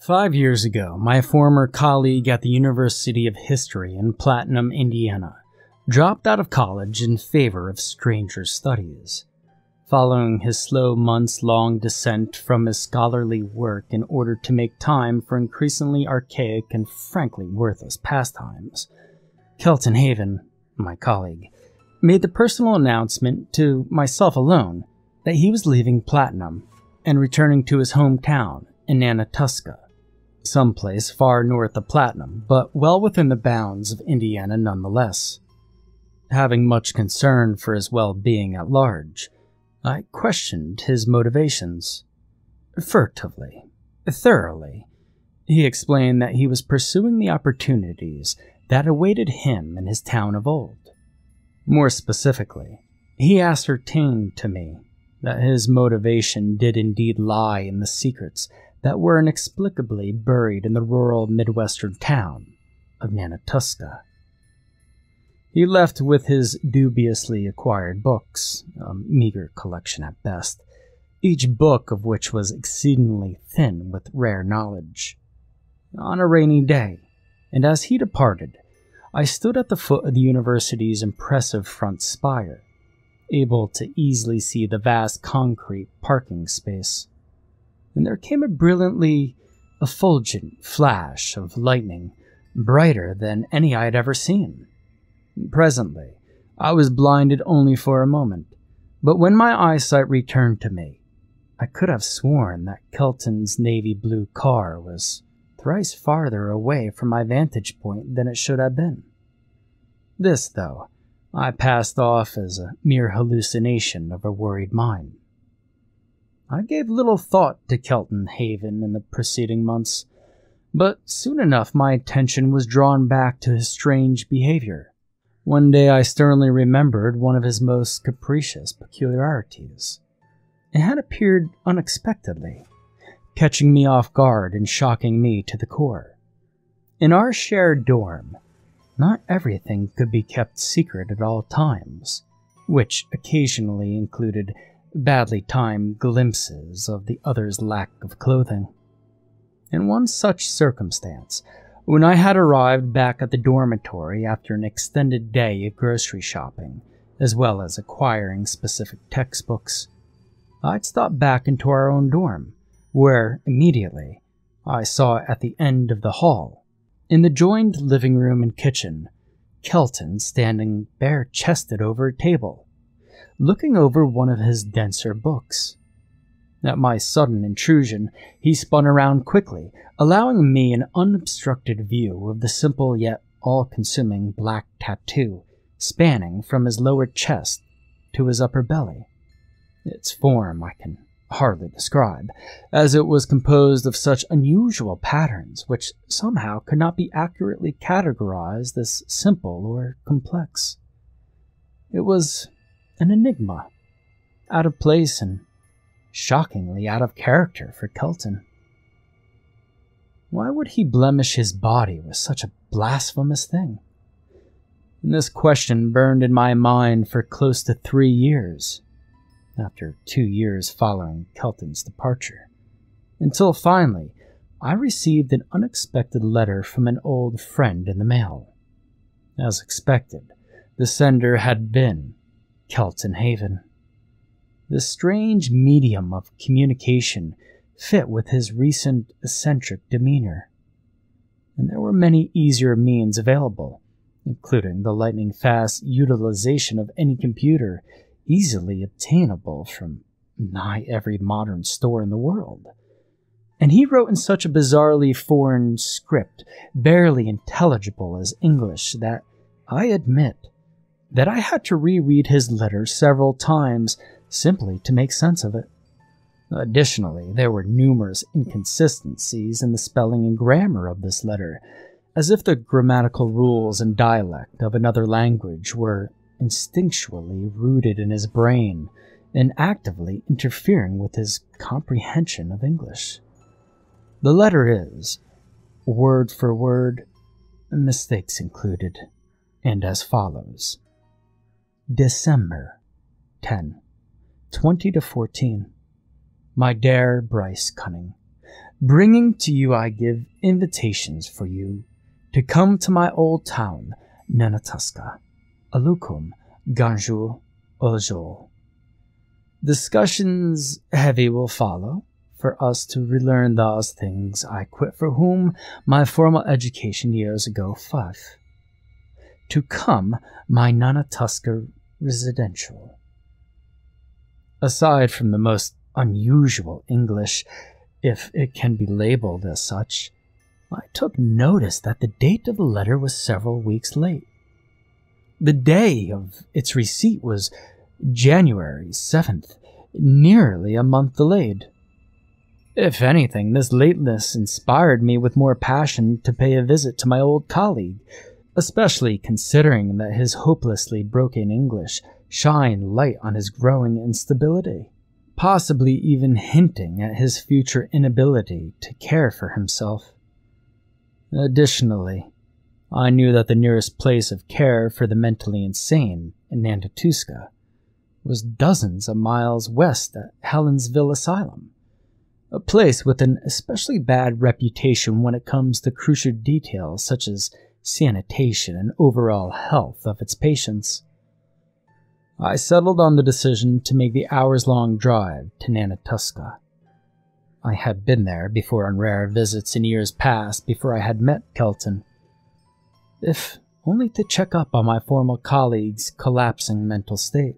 5 years ago, my former colleague at the University of History in Platinum, Indiana, dropped out of college in favor of stranger studies. Following his slow months-long descent from his scholarly work in order to make time for increasingly archaic and frankly worthless pastimes, Kelton Haven, my colleague, made the personal announcement to myself alone that he was leaving Platinum and returning to his hometown in Nanatuska, someplace far north of Platinum, but well within the bounds of Indiana nonetheless. Having much concern for his well-being at large, I questioned his motivations. Furtively, thoroughly, he explained that he was pursuing the opportunities that awaited him in his town of old. More specifically, he ascertained to me that his motivation did indeed lie in the secrets that were inexplicably buried in the rural Midwestern town of Nanatuska. He left with his dubiously acquired books, a meager collection at best, each book of which was exceedingly thin with rare knowledge. On a rainy day, and as he departed, I stood at the foot of the university's impressive front spire, able to easily see the vast concrete parking space. And there came a brilliantly effulgent flash of lightning, brighter than any I had ever seen. Presently, I was blinded only for a moment, but when my eyesight returned to me, I could have sworn that Kelton's navy blue car was thrice farther away from my vantage point than it should have been. This, though, I passed off as a mere hallucination of a worried mind. I gave little thought to Kelton Haven in the preceding months, but soon enough my attention was drawn back to his strange behavior. One day I sternly remembered one of his most capricious peculiarities. It had appeared unexpectedly, catching me off guard and shocking me to the core. In our shared dorm, not everything could be kept secret at all times, which occasionally included badly timed glimpses of the other's lack of clothing. In one such circumstance, when I had arrived back at the dormitory after an extended day of grocery shopping, as well as acquiring specific textbooks, I'd stopped back into our own dorm, where, immediately, I saw at the end of the hall, in the joined living room and kitchen, Kelton standing bare-chested over a table, looking over one of his denser books. At my sudden intrusion, he spun around quickly, allowing me an unobstructed view of the simple yet all-consuming black tattoo spanning from his lower chest to his upper belly. Its form I can hardly describe, as it was composed of such unusual patterns which somehow could not be accurately categorized as simple or complex. It was an enigma, out of place and shockingly out of character for Kelton. Why would he blemish his body with such a blasphemous thing? And this question burned in my mind for close to 3 years, after 2 years following Kelton's departure, until finally I received an unexpected letter from an old friend in the mail. As expected, the sender had been Kelton Haven. This strange medium of communication fit with his recent eccentric demeanor, and there were many easier means available, including the lightning-fast utilization of any computer easily obtainable from nigh every modern store in the world. And he wrote in such a bizarrely foreign script, barely intelligible as English, that I admit that I had to reread his letter several times simply to make sense of it. Additionally, there were numerous inconsistencies in the spelling and grammar of this letter, as if the grammatical rules and dialect of another language were instinctually rooted in his brain and actively interfering with his comprehension of English. The letter is, word for word, mistakes included, and as follows. December 10, 20 to 14. My dear Bryce Cunning, Bringing to you I give invitations for you to come to my old town, Nenatuska, Alukum, Ganju, Ojo. Discussions heavy will follow, for us to relearn those things I quit for whom my formal education years ago 5. To come my Nenatuska residential. Aside from the most unusual English, if it can be labeled as such, I took notice that the date of the letter was several weeks late. The day of its receipt was January 7th, nearly a month delayed. If anything, this lateness inspired me with more passion to pay a visit to my old colleague, especially considering that his hopelessly broken English shined light on his growing instability, possibly even hinting at his future inability to care for himself. Additionally, I knew that the nearest place of care for the mentally insane in Nantuska was dozens of miles west at Helensville Asylum, a place with an especially bad reputation when it comes to crucial details such as sanitation and overall health of its patients. I settled on the decision to make the hours-long drive to Nantuska. I had been there before on rare visits in years past before I had met Kelton, if only to check up on my former colleague's collapsing mental state.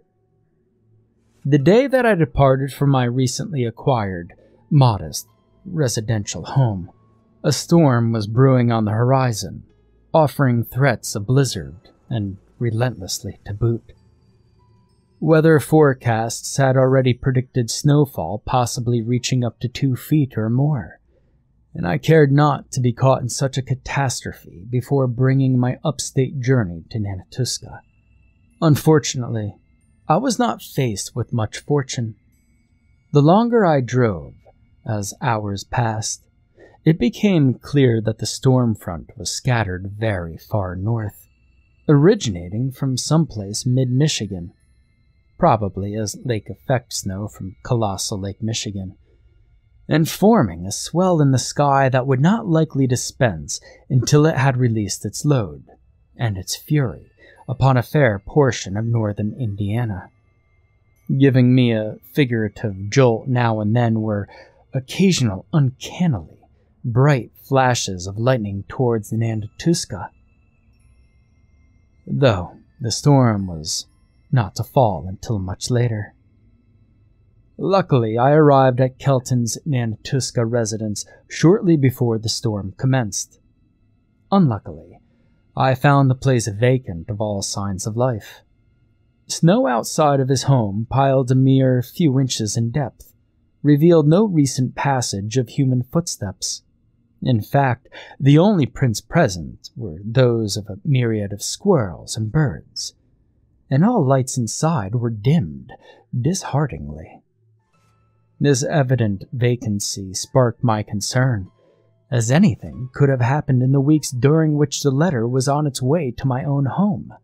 The day that I departed from my recently acquired, modest, residential home, a storm was brewing on the horizon, offering threats of blizzard and relentlessly to boot. Weather forecasts had already predicted snowfall possibly reaching up to 2 feet or more, and I cared not to be caught in such a catastrophe before bringing my upstate journey to Nantuska. Unfortunately, I was not faced with much fortune. The longer I drove, as hours passed, it became clear that the storm front was scattered very far north, originating from someplace mid-Michigan, probably as lake effect snow from colossal Lake Michigan, and forming a swell in the sky that would not likely dispense until it had released its load and its fury upon a fair portion of northern Indiana, giving me a figurative jolt now and then where occasional uncannily bright flashes of lightning towards Nantuska. Though the storm was not to fall until much later. Luckily, I arrived at Kelton's Nantuska residence shortly before the storm commenced. Unluckily, I found the place vacant of all signs of life. Snow outside of his home, piled a mere few inches in depth, revealed no recent passage of human footsteps. In fact, the only prints present were those of a myriad of squirrels and birds, and all lights inside were dimmed dishearteningly. This evident vacancy sparked my concern, as anything could have happened in the weeks during which the letter was on its way to my own home.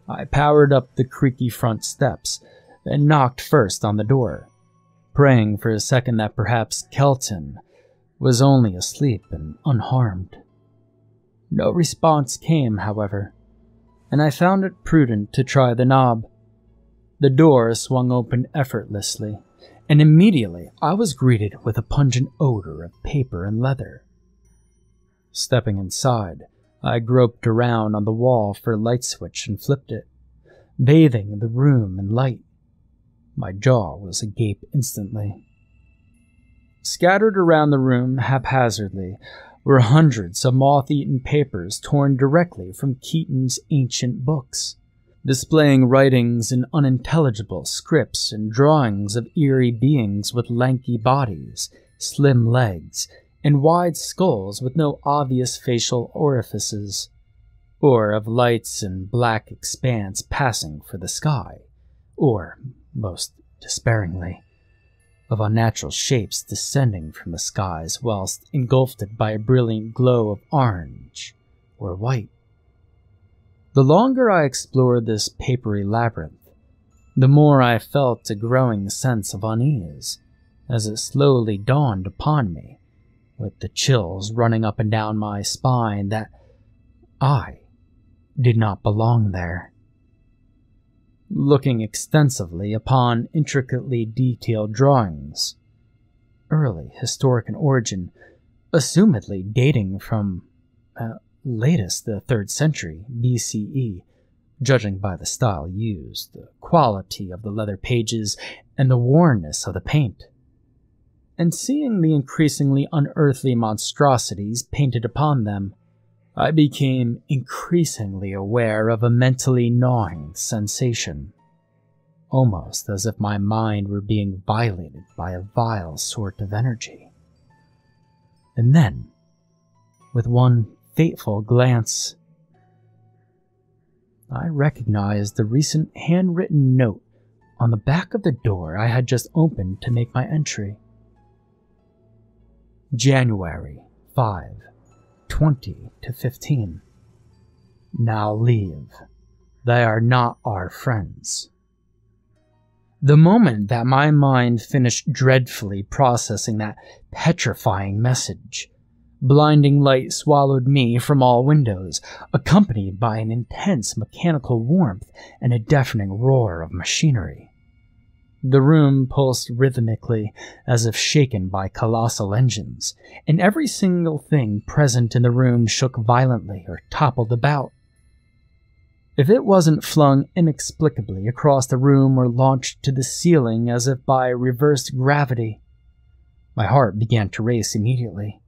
I powered up the creaky front steps and knocked first on the door, praying for a second that perhaps Kelton was only asleep and unharmed. No response came, however, and I found it prudent to try the knob. The door swung open effortlessly, and immediately I was greeted with a pungent odor of paper and leather. Stepping inside, I groped around on the wall for a light switch and flipped it, bathing the room in light. My jaw was agape instantly. Scattered around the room haphazardly were hundreds of moth-eaten papers torn directly from Keaton's ancient books, displaying writings in unintelligible scripts and drawings of eerie beings with lanky bodies, slim legs, and wide skulls with no obvious facial orifices, or of lights in black expanse passing for the sky, or, most despairingly, of unnatural shapes descending from the skies whilst engulfed by a brilliant glow of orange or white. The longer I explored this papery labyrinth, the more I felt a growing sense of unease, as it slowly dawned upon me with the chills running up and down my spine, that I did not belong there. Looking extensively upon intricately detailed drawings, early historic in origin, assumedly dating from latest the 3rd century BCE, judging by the style used, the quality of the leather pages, and the wornness of the paint. And seeing the increasingly unearthly monstrosities painted upon them, I became increasingly aware of a mentally gnawing sensation, almost as if my mind were being violated by a vile sort of energy. And then, with one fateful glance, I recognized the recent handwritten note on the back of the door I had just opened to make my entry. January 5, 20 to 15. Now leave. They are not our friends. The moment that my mind finished dreadfully processing that petrifying message, blinding light swallowed me from all windows, accompanied by an intense mechanical warmth and a deafening roar of machinery. The room pulsed rhythmically as if shaken by colossal engines, and every single thing present in the room shook violently or toppled about. If it wasn't flung inexplicably across the room or launched to the ceiling as if by reversed gravity, my heart began to race immediately,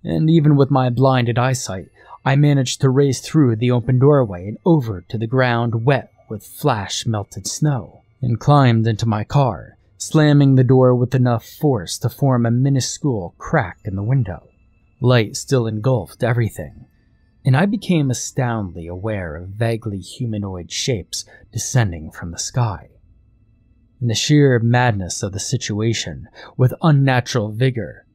and even with my blinded eyesight, I managed to race through the open doorway and over to the ground wet with flash-melted snow, and climbed into my car, slamming the door with enough force to form a minuscule crack in the window. Light still engulfed everything, and I became astoundingly aware of vaguely humanoid shapes descending from the sky. In the sheer madness of the situation, with unnatural vigor,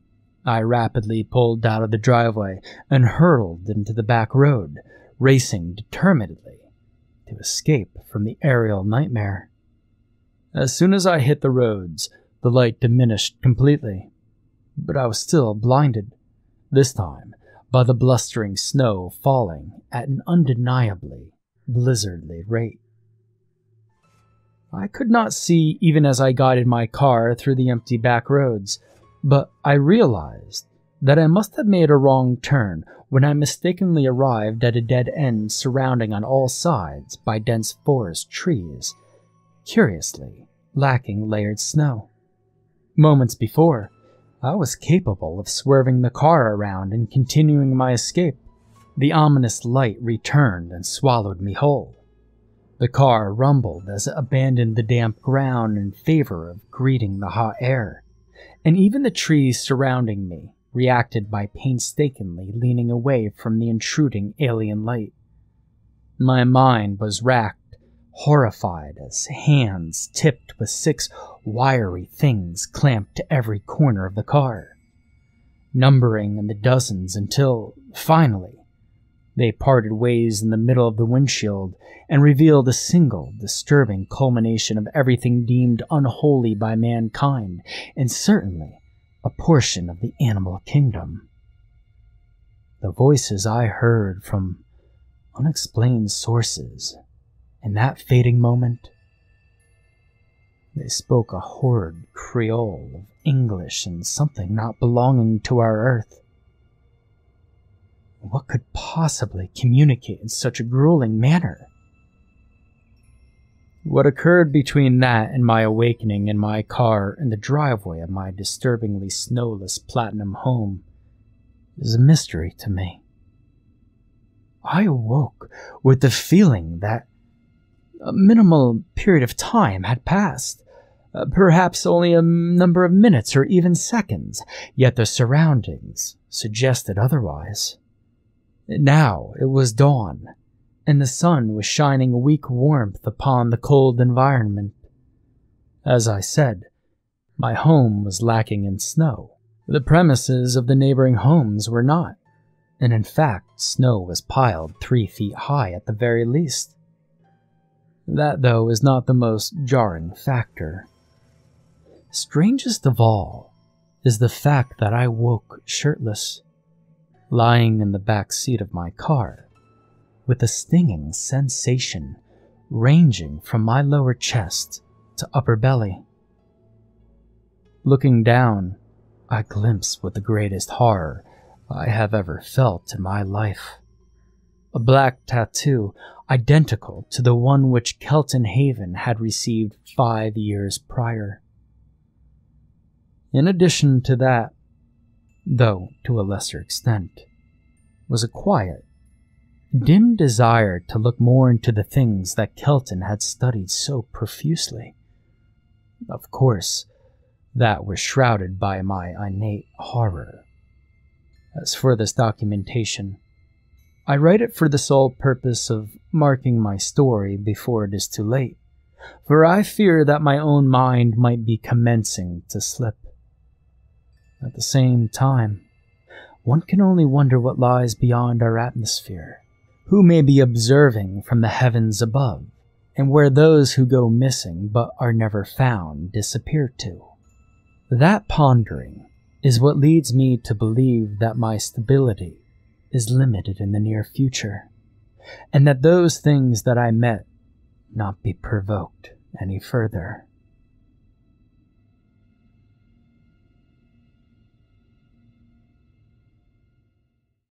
I rapidly pulled out of the driveway and hurtled into the back road, racing determinedly to escape from the aerial nightmare. As soon as I hit the roads, the light diminished completely, but I was still blinded, this time by the blustering snow falling at an undeniably blizzardly rate. I could not see even as I guided my car through the empty back roads, but I realized that I must have made a wrong turn when I mistakenly arrived at a dead end surrounding on all sides by dense forest trees, curiously lacking layered snow. Moments before, I was capable of swerving the car around and continuing my escape. The ominous light returned and swallowed me whole. The car rumbled as it abandoned the damp ground in favor of greeting the hot air, and even the trees surrounding me reacted by painstakingly leaning away from the intruding alien light. My mind was racked, horrified as hands tipped with 6 wiry things clamped to every corner of the car, numbering in the dozens until, finally, they parted ways in the middle of the windshield and revealed a single disturbing culmination of everything deemed unholy by mankind, and certainly a portion of the animal kingdom. The voices I heard from unexplained sources in that fading moment, they spoke a horrid Creole of English and something not belonging to our earth. What could possibly communicate in such a grueling manner? What occurred between that and my awakening in my car in the driveway of my disturbingly snowless platinum home is a mystery to me. I awoke with the feeling that a minimal period of time had passed, perhaps only a number of minutes or even seconds, yet the surroundings suggested otherwise. Now it was dawn, and the sun was shining weak warmth upon the cold environment. As I said, my home was lacking in snow. The premises of the neighboring homes were not, and in fact, snow was piled 3 feet high at the very least. That, though, is not the most jarring factor. Strangest of all is the fact that I woke shirtless, lying in the back seat of my car, with a stinging sensation ranging from my lower chest to upper belly. Looking down, I glimpsed with the greatest horror I have ever felt in my life. A black tattoo identical to the one which Kelton Haven had received 5 years prior. In addition to that, though to a lesser extent, was a quiet, dim desire to look more into the things that Kelton had studied so profusely. Of course, that was shrouded by my innate horror. As for this documentation, I write it for the sole purpose of marking my story before it is too late, for I fear that my own mind might be commencing to slip. At the same time, one can only wonder what lies beyond our atmosphere, who may be observing from the heavens above, and where those who go missing but are never found disappear to. That pondering is what leads me to believe that my stability is limited in the near future, and that those things that I met not be provoked any further.